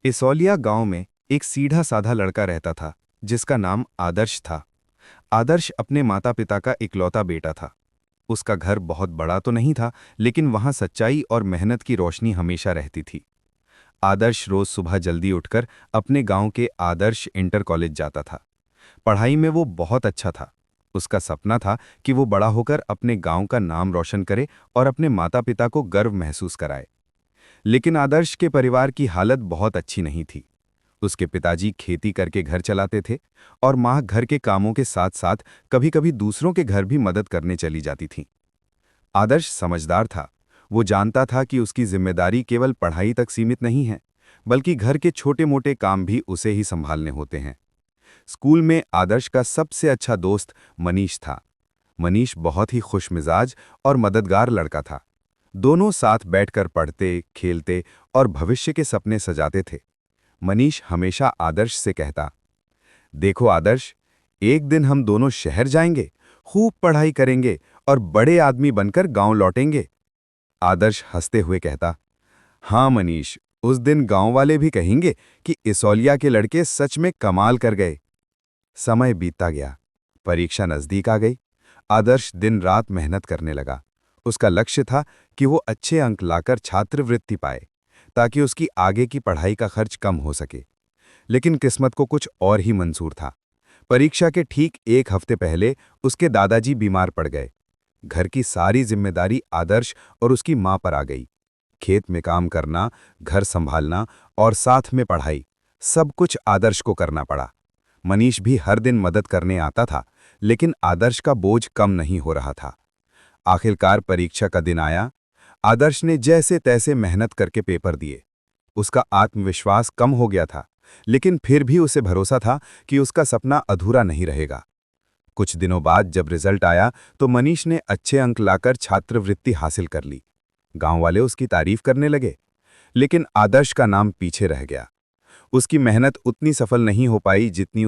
इसौलिया गांव में एक सीधा साधा लड़का रहता था जिसका नाम आदर्श था। आदर्श अपने माता पिता का इकलौता बेटा था। उसका घर बहुत बड़ा तो नहीं था, लेकिन वहां सच्चाई और मेहनत की रोशनी हमेशा रहती थी। आदर्श रोज सुबह जल्दी उठकर अपने गांव के आदर्श इंटर कॉलेज जाता था। पढ़ाई में वो बहुत अच्छा था। उसका सपना था कि वो बड़ा होकर अपने गांव का नाम रोशन करे और अपने माता पिता को गर्व महसूस कराए। लेकिन आदर्श के परिवार की हालत बहुत अच्छी नहीं थी। उसके पिताजी खेती करके घर चलाते थे और माँ घर के कामों के साथ साथ कभी-कभी दूसरों के घर भी मदद करने चली जाती थी। आदर्श समझदार था। वो जानता था कि उसकी जिम्मेदारी केवल पढ़ाई तक सीमित नहीं है, बल्कि घर के छोटे-मोटे काम भी उसे ही संभालने होते हैं। स्कूल में आदर्श का सबसे अच्छा दोस्त मनीष था। मनीष बहुत ही खुशमिजाज और मददगार लड़का था। दोनों साथ बैठकर पढ़ते, खेलते और भविष्य के सपने सजाते थे। मनीष हमेशा आदर्श से कहता, देखो आदर्श, एक दिन हम दोनों शहर जाएंगे, खूब पढ़ाई करेंगे और बड़े आदमी बनकर गांव लौटेंगे। आदर्श हंसते हुए कहता, हाँ मनीष, उस दिन गांव वाले भी कहेंगे कि इसौलिया के लड़के सच में कमाल कर गए। समय बीतता गया। परीक्षा नजदीक आ गई। आदर्श दिन रात मेहनत करने लगा। उसका लक्ष्य था कि वो अच्छे अंक लाकर छात्रवृत्ति पाए, ताकि उसकी आगे की पढ़ाई का खर्च कम हो सके। लेकिन किस्मत को कुछ और ही मंजूर था। परीक्षा के ठीक एक हफ्ते पहले उसके दादाजी बीमार पड़ गए। घर की सारी जिम्मेदारी आदर्श और उसकी मां पर आ गई। खेत में काम करना, घर संभालना और साथ में पढ़ाई, सब कुछ आदर्श को करना पड़ा। मनीष भी हर दिन मदद करने आता था, लेकिन आदर्श का बोझ कम नहीं हो रहा था। आखिरकार परीक्षा का दिन आया। आदर्श ने जैसे तैसे मेहनत करके पेपर दिए। उसका आत्मविश्वास कम हो गया था, लेकिन फिर भी उसे भरोसा था कि उसका सपना अधूरा नहीं रहेगा। कुछ दिनों बाद जब रिजल्ट आया तो मनीष ने अच्छे अंक लाकर छात्रवृत्ति हासिल कर ली। गांव वाले उसकी तारीफ करने लगे, लेकिन आदर्श का नाम पीछे रह गया। उसकी मेहनत उतनी सफल नहीं हो पाई जितनी